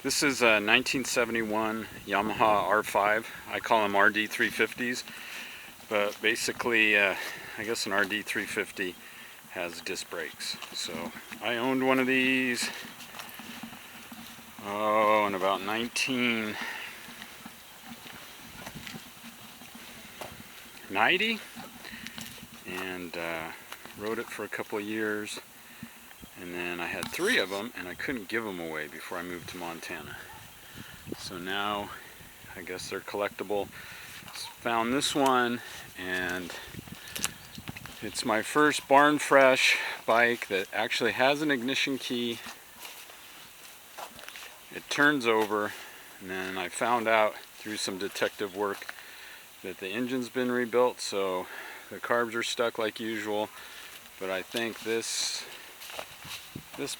This is a 1971 Yamaha R5. I call them RD 350s, but basically I guess an RD 350 has disc brakes. So I owned one of these in about 1990, and rode it for a couple of years. And then I had 3 of them, and I couldn't give them away before I moved to Montana. So now, I guess they're collectible. Found this one, and it's my first barn fresh bike that actually has an ignition key. It turns over, and then I found out through some detective work that the engine's been rebuilt, so the carbs are stuck like usual. But I think this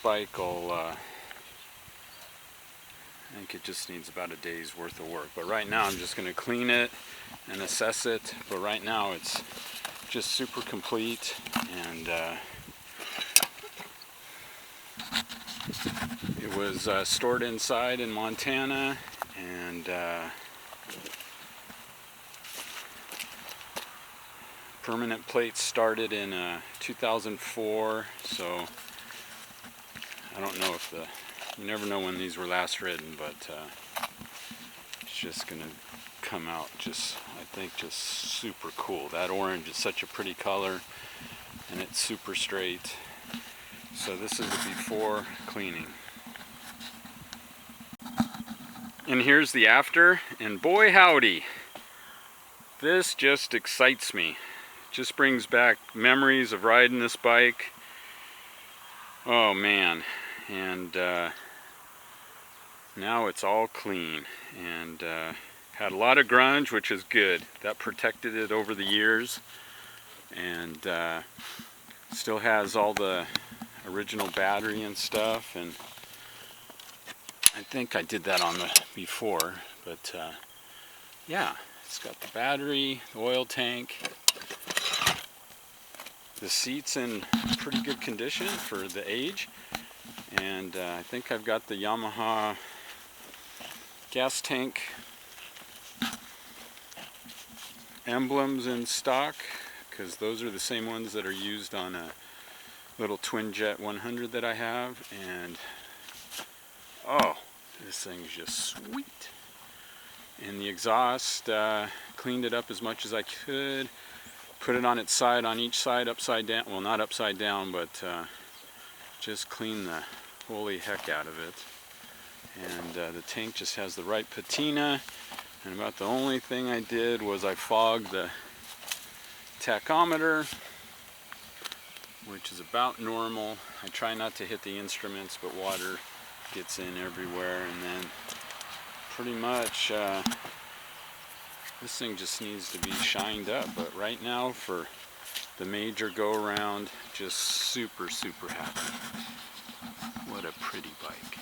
bike will, I think it just needs about a day's worth of work. But right now I'm just going to clean it and assess it. But right now it's just super complete, and it was stored inside in Montana, and permanent plates started in 2004, so I don't know if you never know when these were last ridden, but it's just gonna come out just, I think, just super cool. That orange is such a pretty color, and it's super straight. So this is the before cleaning. And here's the after, and boy howdy, this just excites me. It just brings back memories of riding this bike. Oh man. And now it's all clean, and had a lot of grunge, which is good. That protected it over the years, and still has all the original battery and stuff. And I think I did that on the before, but yeah, it's got the battery, the oil tank. The seat's in pretty good condition for the age. And I think I've got the Yamaha gas tank emblems in stock, because those are the same ones that are used on a little twin jet 100 that I have. And oh, this thing's just sweet. And the exhaust, cleaned it up as much as I could, put it on its side, on each side, upside down. Well, not upside down, but just clean the holy heck out of it. And the tank just has the right patina, and about the only thing I did was I fogged the tachometer, which is about normal. I try not to hit the instruments, but water gets in everywhere. And then pretty much this thing just needs to be shined up. But right now, for the major go-around, just super happy. What a pretty bike.